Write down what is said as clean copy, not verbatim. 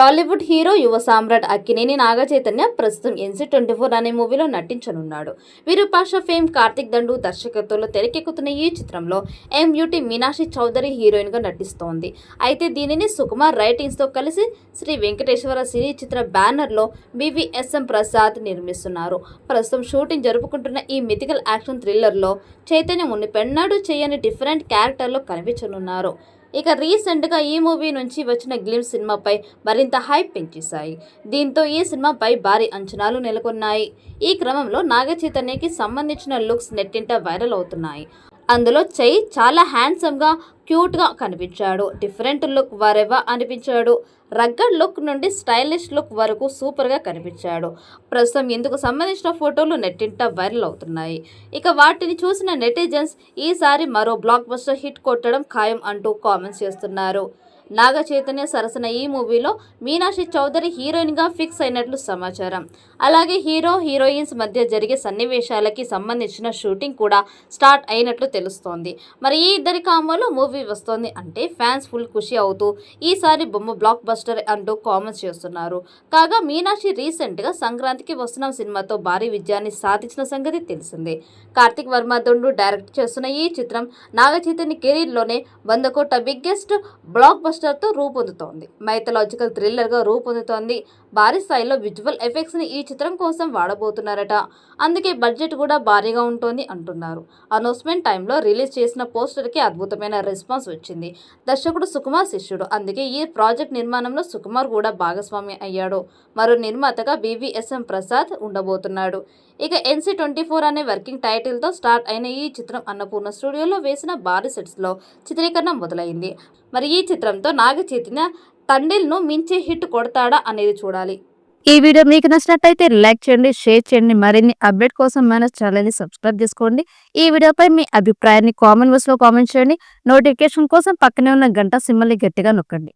Tollywood hero యువ సామ్రాట్ అక్కినేని నాగచైతన్య ప్రస్తుతం NC24 అనే మూవీలో నటించనున్నాడు. విరూపాక్ష ఫేమ్ కార్తిక్ దండు దర్శకత్వంలో తెరకెక్కుతున్న ఈ చిత్రంలో బ్యూటీ మీనాక్షి చౌదరి హీరోయిన్ గా నటిస్తోంది. అయితే దీనిని సుకుమార్ రైటింగ్స్ తో కలిసి శ్రీ వెంకటేశ్వర సినీ చిత్ర బ్యానర్ లో BVSM ప్రసాద్ నిర్మిస్తున్నారు. ప్రస్తుతం షూటింగ్ జరుపుకుంటున్న ఈ మిథికల్ యాక్షన్ థ్రిల్లర్ లో చైతన్య మునిపెన్నడూ చేయని డిఫరెంట్ క్యారెక్టర్ లో కనిపించనున్నారు. ఇక రీసెంట్గా ఈ మూవీ నుంచి వచ్చిన గ్లిమ్స్ సినిమాపై మరింత హైప్ పెంచేశాయి. దీంతో ఈ సినిమాపై భారీ అంచనాలు నెలకొన్నాయి. ఈ క్రమంలో నాగచైతన్యకి సంబంధించిన లుక్స్ నెట్టింట వైరల్ అవుతున్నాయి. అందులో చై చాలా హ్యాండ్సమ్గా క్యూట్గా కనిపించాడు. డిఫరెంట్ లుక్ వరెవా అనిపించాడు. రగ్గడ్ లుక్ నుండి స్టైలిష్ లుక్ వరకు సూపర్గా కనిపించాడు. ప్రస్తుతం ఇందుకు సంబంధించిన ఫోటోలు నెట్టింట వైరల్ అవుతున్నాయి. ఇక వాటిని చూసిన నెటిజన్స్ ఈసారి మరో బ్లాక్ బస్టర్ హిట్ కొట్టడం ఖాయం అంటూ కామెంట్స్ చేస్తున్నారు. నాగ చైతన్య సరసన ఈ మూవీలో మీనాక్షి చౌదరి హీరోయిన్గా ఫిక్స్ అయినట్లు సమాచారం. అలాగే హీరో హీరోయిన్స్ మధ్య జరిగే సన్నివేశాలకి సంబంధించిన షూటింగ్ కూడా స్టార్ట్ అయినట్లు తెలుస్తోంది. మరి ఈ ఇద్దరి కాంబోలో మూవీ వస్తోంది అంటే ఫ్యాన్స్ ఫుల్ ఖుషి అవుతూ ఈసారి బొమ్మ బ్లాక్ బస్టర్ అంటూ కామెంట్స్ చేస్తున్నారు. కాగా మీనాక్షి రీసెంట్గా సంక్రాంతికి వస్తున్న సినిమాతో భారీ విజయాన్ని సాధించిన సంగతి తెలిసిందే. కార్తిక్ వర్మ దొండు డైరెక్ట్ చేస్తున్న ఈ చిత్రం నాగ చైతన్య కెరీర్లోనే 100 కోట్ల బిగ్గెస్ట్ బ్లాక్ బస్టర్తో రూపొందుతోంది. మైథలాజికల్ థ్రిల్లర్గా రూపొందుతోంది. భారీ స్థాయిలో విజువల్ ఎఫెక్ట్స్ని ఈ చిత్రం కోసం వాడబోతున్నారట. అందుకే బడ్జెట్ కూడా భారీగా ఉంటుంది అంటున్నారు. అనౌన్స్మెంట్ టైంలో రిలీజ్ చేసిన పోస్టర్కి అద్భుతమైన రెస్పాన్స్ వచ్చింది. దర్శకుడు సుకుమార్ శిష్యుడు. అందుకే ఈ ప్రాజెక్ట్ నిర్మాణంలో సుకుమార్ కూడా భాగస్వామి అయ్యాడు. మరో నిర్మాతగా BVSM ప్రసాద్ ఉండబోతున్నాడు. ఇక NC24 అనే వర్కింగ్ టైటిల్తో స్టార్ట్ అయిన ఈ చిత్రం అన్నపూర్ణ స్టూడియోలో వేసిన భారీ సెట్స్లో చిత్రీకరణ మొదలైంది. మరి ఈ చిత్రంతో నాగ చైతన్య తండేల్ను మించే హిట్ కొడతాడా అనేది చూడాలి. ఈ వీడియో మీకు నచ్చినట్లయితే లైక్ చేయండి, షేర్ చేయండి. మరిన్ని అప్డేట్ కోసం మన ఛానల్ని సబ్స్క్రైబ్ చేసుకోండి. ఈ వీడియోపై మీ అభిప్రాయాన్ని కామెంట్ బాక్స్లో కామెంట్ చేయండి. నోటిఫికేషన్ కోసం పక్కనే ఉన్న గంట సింబల్ని గట్టిగా నొక్కండి.